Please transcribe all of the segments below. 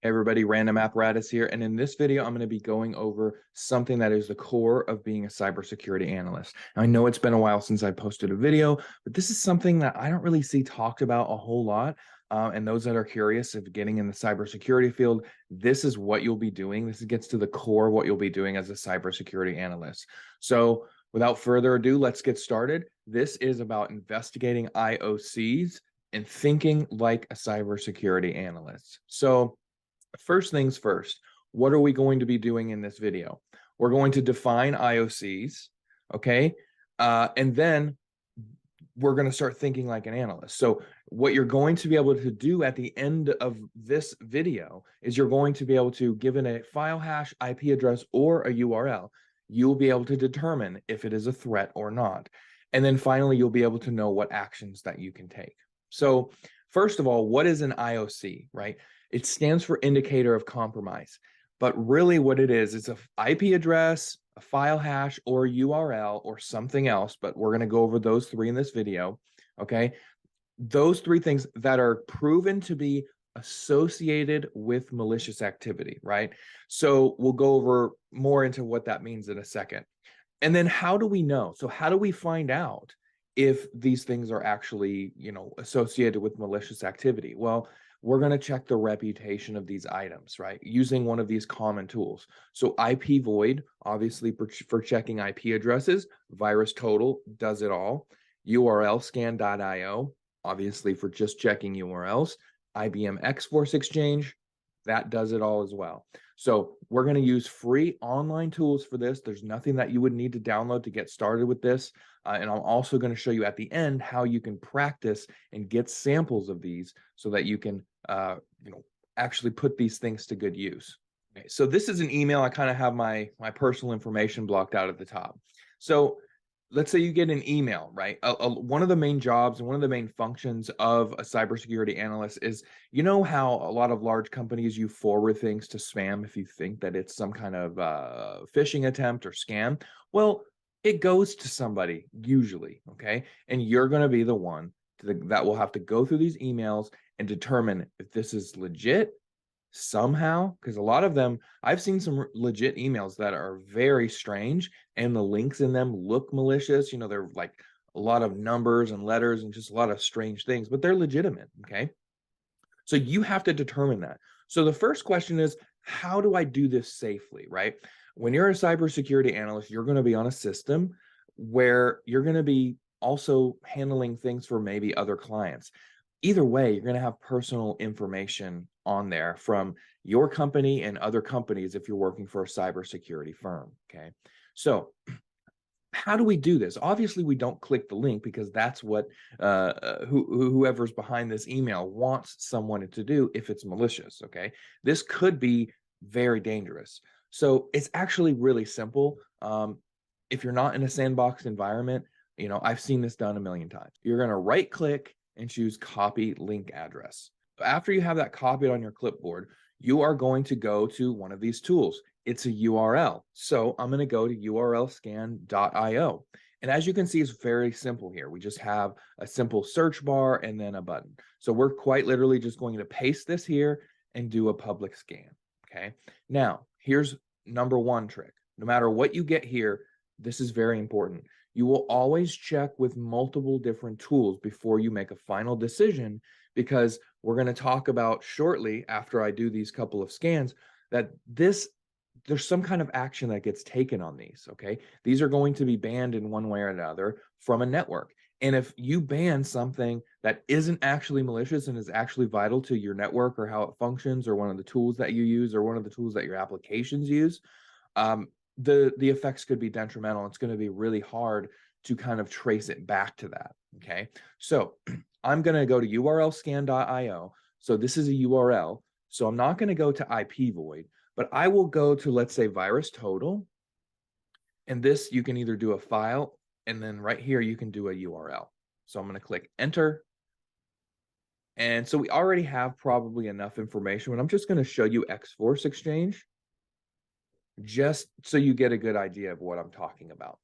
Hey everybody, Random Apparatus here, and in this video, I'm going to be going over something that is the core of being a cybersecurity analyst. Now, I know it's been a while since I posted a video, but this is something that I don't really see talked about a whole lot. And those that are curious of getting in the cybersecurity field, this is what you'll be doing. This gets to the core of what you'll be doing as a cybersecurity analyst. So without further ado, let's get started. This is about investigating IoCs and thinking like a cybersecurity analyst. So first things first, what are we going to be doing in this video? We're going to define IoCs, okay? And then we're going to start thinking like an analyst. So what you're going to be able to do at the end of this video is you're going to be able to, given a file hash, IP address, or a URL, you'll be able to determine if it is a threat or not. And then finally, you'll be able to know what actions that you can take. So first of all, what is an IOC, right? It stands for indicator of compromise. But really what it is an IP address, a file hash, or URL, or something else, but we're going to go over those three in this video, okay? Those three things that are proven to be associated with malicious activity, right? So we'll go over more into what that means in a second. And then how do we know? So how do we find out if these things are actually, associated with malicious activity? Well, we're going to check the reputation of these items, right? Using one of these common tools. So IP void, obviously for checking IP addresses, virus total does it all. URL scan.io, obviously for just checking URLs. IBM X-Force Exchange, that does it all as well. So we're going to use free online tools for this. There's nothing that you would need to download to get started with this. And I'm also going to show you at the end how you can practice and get samples of these so that you can actually put these things to good use. Okay, so this is an email. I kind of have my personal information blocked out at the top. So let's say you get an email, right? One of the main jobs and one of the main functions of a cybersecurity analyst is, you know how a lot of large companies, you forward things to spam if you think that it's some kind of phishing attempt or scam. Well, it goes to somebody usually, okay? And you're going to be the one that will have to go through these emails and determine if this is legit somehow, because a lot of them, I've seen some legit emails that are very strange and the links in them look malicious. They're like a lot of numbers and letters and just a lot of strange things, but they're legitimate, okay? So you have to determine that. So the first question is, how do I do this safely, right? When you're a cybersecurity analyst, you're going to be on a system where you're going to be also handling things for maybe other clients. Either way, you're going to have personal information on there from your company and other companies if you're working for a cybersecurity firm, okay? So how do we do this? Obviously, we don't click the link because that's what whoever's behind this email wants someone to do if it's malicious, okay? This could be very dangerous. So it's actually really simple. If you're not in a sandbox environment, I've seen this done a million times. You're going to right click and choose copy link address. After you have that copied on your clipboard, you are going to go to one of these tools. It's a URL. So I'm going to go to urlscan.io. And as you can see, it's very simple here. We just have a simple search bar and then a button. So we're quite literally just going to paste this here and do a public scan. Okay. Now, here's number one trick. No matter what you get here, this is very important. You will always check with multiple different tools before you make a final decision, because we're going to talk about shortly after I do these couple of scans that there's some kind of action that gets taken on these, okay? These are going to be banned in one way or another from a network. And if you ban something that isn't actually malicious and is actually vital to your network or how it functions or one of the tools that you use or one of the tools that your applications use, the effects could be detrimental. It's going to be really hard to kind of trace it back to that, okay? So I'm going to go to urlscan.io. So this is a URL. So I'm not going to go to IP void, but I will go to, let's say, virus total. And this, you can either do a file, and then right here, you can do a URL. So I'm going to click enter. And so we already have probably enough information, but I'm just going to show you X-Force Exchange, just so you get a good idea of what I'm talking about.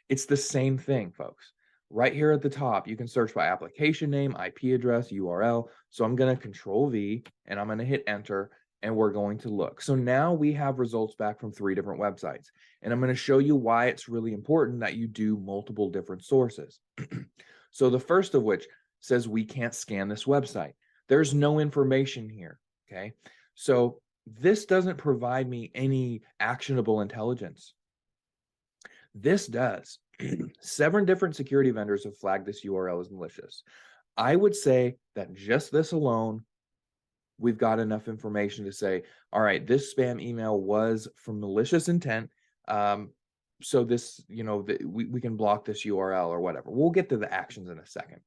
It's the same thing, folks. Right here at the top, you can search by application name, IP address, URL. So I'm going to Control V and I'm going to hit enter. and we're going to look. So now we have results back from 3 different websites, and I'm going to show you why it's really important that you do multiple different sources. So the first of which says we can't scan this website. There's no information here, okay? So this doesn't provide me any actionable intelligence. This does. 7 different security vendors have flagged this URL as malicious. I would say that just this alone, we've got enough information to say, all right, this spam email was from malicious intent. So this, we can block this URL or whatever. We'll get to the actions in a second.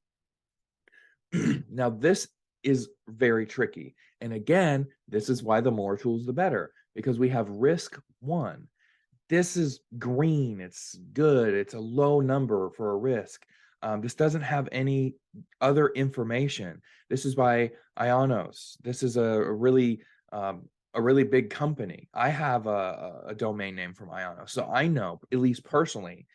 Now, this is very tricky. And again, this is why the more tools, the better, because we have risk 1. This is green. It's good. It's a low number for a risk. This doesn't have any other information. This is by Ionos. This is a really big company. I have a domain name from Ionos, so I know, at least personally,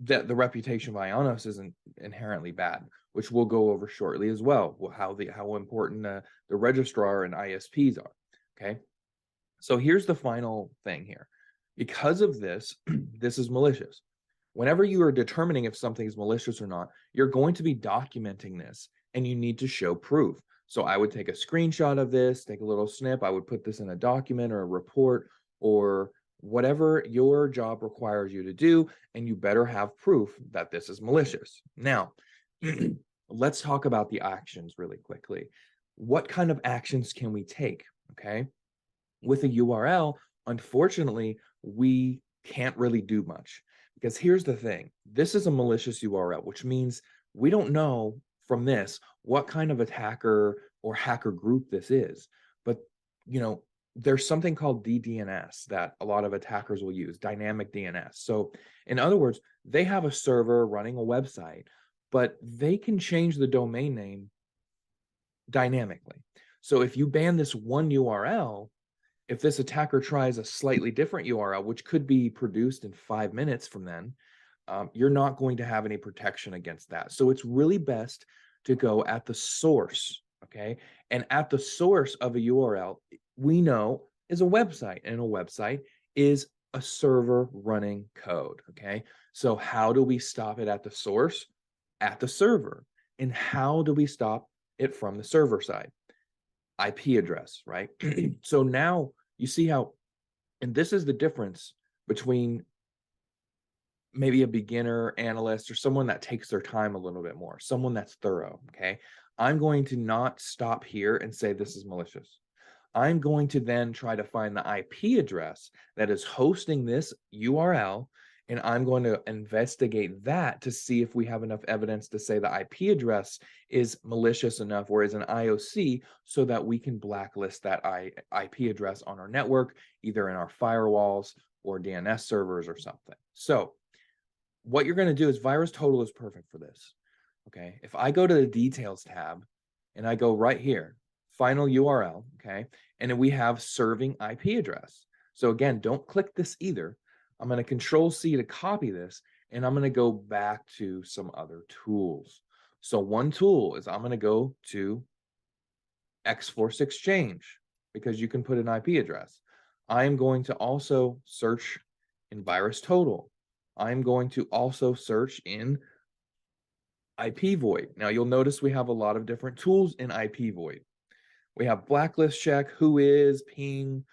that the reputation of Ionos isn't inherently bad, which we'll go over shortly as well. How important the registrar and ISPs are. Okay, so here's the final thing here. Because of this, this is malicious. Whenever you are determining if something is malicious or not, you're going to be documenting this, and you need to show proof. So I would take a screenshot of this, take a little snip. I would put this in a document or a report or whatever your job requires you to do, and you better have proof that this is malicious. Now, let's talk about the actions really quickly. What kind of actions can we take? Okay, with a URL, unfortunately, we can't really do much, because here's the thing. This is a malicious URL, which means we don't know from this what kind of attacker or hacker group this is. But, there's something called DDNS that a lot of attackers will use, dynamic DNS. So in other words, they have a server running a website, but they can change the domain name dynamically. So if you ban this one URL, if this attacker tries a slightly different URL, which could be produced in 5 minutes from then, you're not going to have any protection against that. So it's really best to go at the source, okay? And at the source of a URL, we know is a website, and a website is a server running code, okay? So how do we stop it at the source? At the server. And how do we stop it from the server side? IP address, right? So now you see how, and this is the difference between maybe a beginner analyst or someone that takes their time a little bit more, someone that's thorough, okay? I'm going to not stop here and say this is malicious. I'm going to then try to find the IP address that is hosting this URL, and I'm going to investigate that to see if we have enough evidence to say the IP address is malicious enough or is an IOC, so that we can blacklist that IP address on our network, either in our firewalls or DNS servers or something. So what you're going to do is VirusTotal is perfect for this. Okay, if I go to the details tab and I go right here, final URL, okay, and then we have serving IP address. So again, don't click this either. I'm going to Control-C to copy this, and I'm going to go back to some other tools. So one tool is I'm going to go to X-Force Exchange, because you can put an IP address. I am going to also search in VirusTotal. I'm going to also search in IP Void. Now you'll notice we have a lot of different tools in IP Void. We have blacklist check, whois, ping.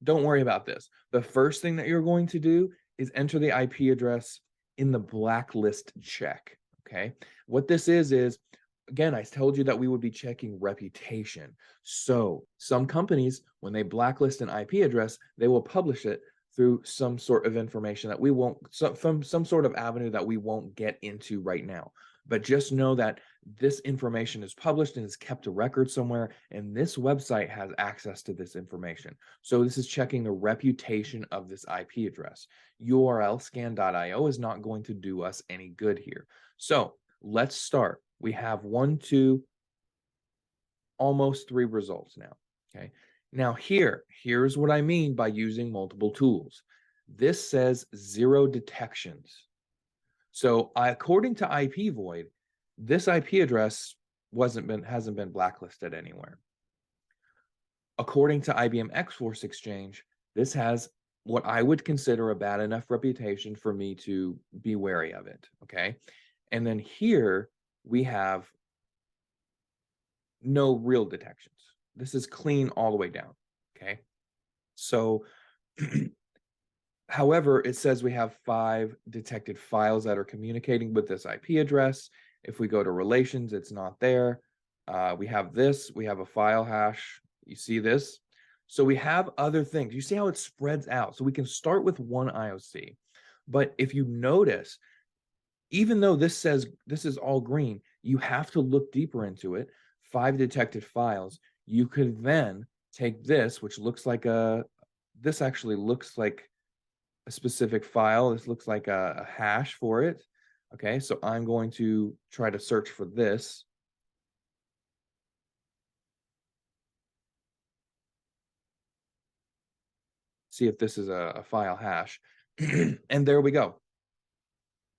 Don't worry about this. The first thing that you're going to do is enter the IP address in the blacklist check. Okay. What this is, again, I told you that we would be checking reputation. So some companies, when they blacklist an IP address, they will publish it through some sort of information that we won't, from some sort of avenue that we won't get into right now. But just know that this information is published and is kept a record somewhere, and this website has access to this information. So this is checking the reputation of this IP address. URLscan.io is not going to do us any good here. So let's start. We have 1, 2, almost 3 results now. Okay. Now here's what I mean by using multiple tools. This says 0 detections. So according to IP Void, this IP address hasn't been blacklisted anywhere. according to IBM X-Force Exchange, this has what I would consider a bad enough reputation for me to be wary of it, okay? And then here we have no real detections. This is clean all the way down, okay? So, however, it says we have 5 detected files that are communicating with this IP address. If we go to relations, it's not there. We have this, we have a file hash. You see this? So we have other things. You see how it spreads out. So we can start with one IOC. But if you notice, even though this says this is all green, you have to look deeper into it. 5 detected files. You could then take this, which looks like this actually looks like a specific file. This looks like a hash for it. Okay, so I'm going to try to search for this. See if this is a file hash. And there we go.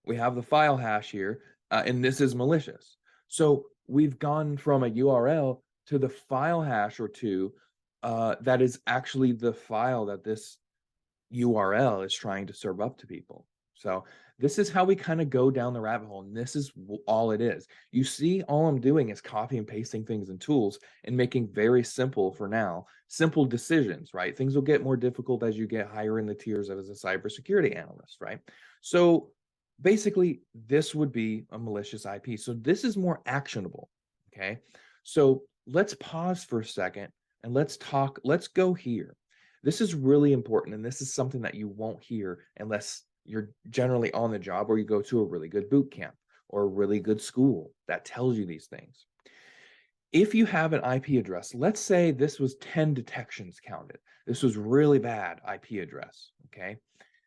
We have the file hash here, and this is malicious. So we've gone from a URL to the file hash or two that is actually the file that this URL is trying to serve up to people. So this is how we kind of go down the rabbit hole, and this is all it is. You see, all I'm doing is copy and pasting things in tools and making very simple, for now, simple decisions, right? Things will get more difficult as you get higher in the tiers as a cybersecurity analyst, right? So basically, this would be a malicious IP. So this is more actionable, okay? So let's pause for a second and let's go here. This is really important, and this is something that you won't hear unless you're generally on the job or you go to a really good boot camp or a really good school that tells you these things. If you have an IP address, let's say this was 10 detections counted. This was really bad IP address, okay?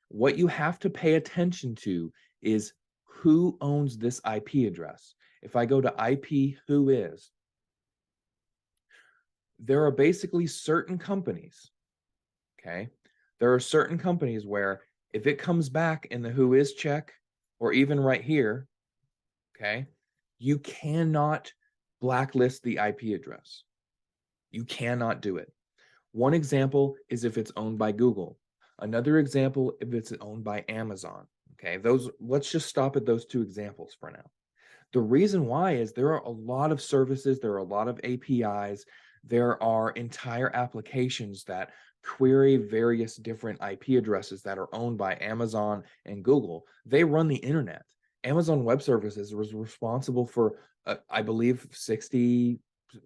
What you have to pay attention to is who owns this IP address. If I go to IP who is, there are basically certain companies, okay? There are certain companies where if it comes back in the who is check, or even right here, okay, you cannot blacklist the IP address. You cannot do it. One example is if it's owned by Google. Another example, if it's owned by Amazon. Okay, let's just stop at those 2 examples for now. The reason why is there are a lot of services, there are a lot of APIs, there are entire applications that query various different IP addresses that are owned by Amazon and Google. They run the internet. Amazon Web Services was responsible for, I believe, 60,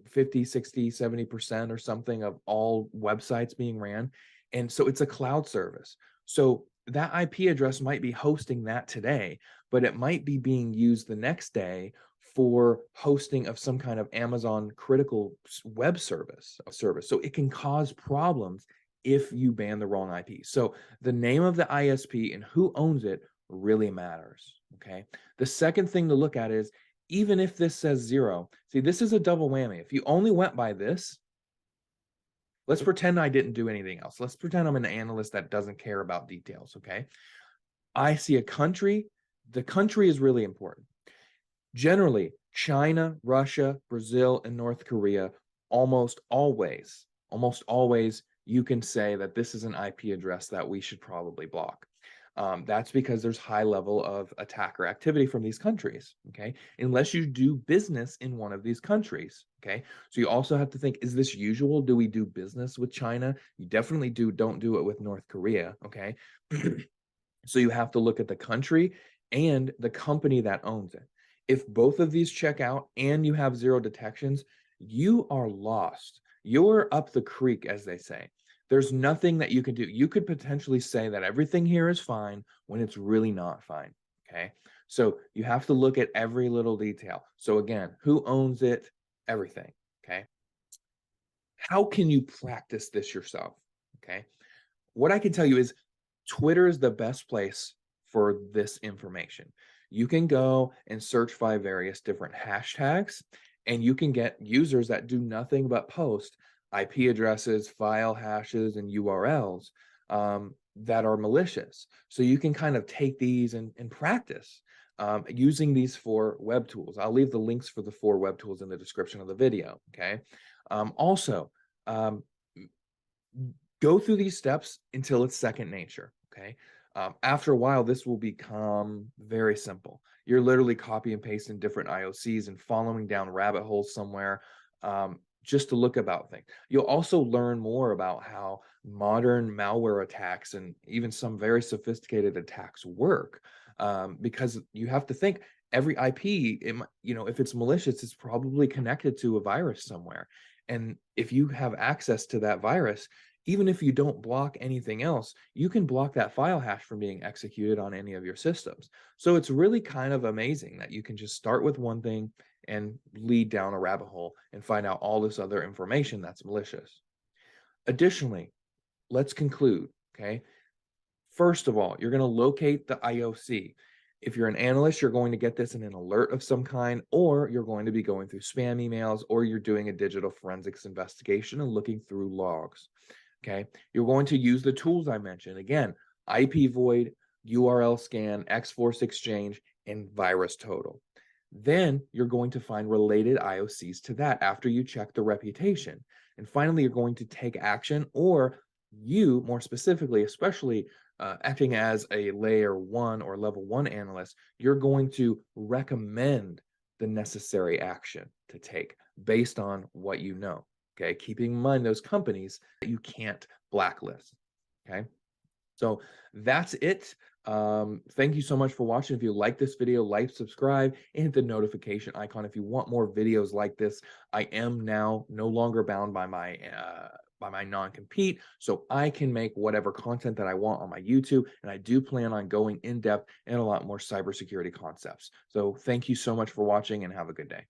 50, 60, 70% or something of all websites being ran. And so it's a cloud service. So that IP address might be hosting that today, but it might be being used the next day for hosting of some kind of Amazon critical web service. So it can cause problems if you ban the wrong IP. So the name of the ISP and who owns it really matters, okay? The second thing to look at is, even if this says 0, see, this is a double whammy. If you only went by this, let's pretend I didn't do anything else. Let's pretend I'm an analyst that doesn't care about details, okay? I see a country. The country is really important. Generally, China, Russia, Brazil, and North Korea, almost always, you can say that this is an IP address that we should probably block. That's because there's high level of attacker activity from these countries, okay? Unless you do business in one of these countries, okay? So you also have to think, is this usual? Do we do business with China? You definitely don't do it with North Korea, okay? So you have to look at the country and the company that owns it. If both of these check out and you have 0 detections, you are lost. You're up the creek, as they say. There's nothing that you can do. You could potentially say that everything here is fine when it's really not fine, okay? So you have to look at every little detail. So again, who owns it? Everything, okay? How can you practice this yourself, okay? What I can tell you is Twitter is the best place for this information. You can go and search by various different hashtags, and you can get users that do nothing but post IP addresses, file hashes, and URLs that are malicious. So you can kind of take these and practice using these 4 web tools. I'll leave the links for the 4 web tools in the description of the video, okay? Also, Go through these steps until it's second nature. Okay. After a while, this will become very simple. You're literally copy and pasting different IOCs and following down rabbit holes somewhere, just to look about things. You'll also learn more about how modern malware attacks and even some very sophisticated attacks work, because you have to think every IP, if it's malicious, it's probably connected to a virus somewhere. And if you have access to that virus, even if you don't block anything else, you can block that file hash from being executed on any of your systems. So it's really kind of amazing that you can just start with one thing and lead down a rabbit hole and find out all this other information that's malicious. Additionally, let's conclude, okay? First of all, you're going to locate the IOC. If you're an analyst, you're going to get this in an alert of some kind, or you're going to be going through spam emails, or you're doing a digital forensics investigation and looking through logs. Okay. You're going to use the tools I mentioned. Again, IP void, URL scan, X-Force exchange, and virus total. Then you're going to find related IOCs to that after you check the reputation. And finally, you're going to take action, or you, more specifically, especially acting as a layer 1 or level 1 analyst, you're going to recommend the necessary action to take based on what you know. Okay, keeping in mind those companies that you can't blacklist. Okay, so that's it. Thank you so much for watching. If you like this video, like, subscribe, and hit the notification icon if you want more videos like this. I am now no longer bound by my non-compete, so I can make whatever content that I want on my YouTube, and I do plan on going in depth and a lot more cybersecurity concepts. So thank you so much for watching, and have a good day.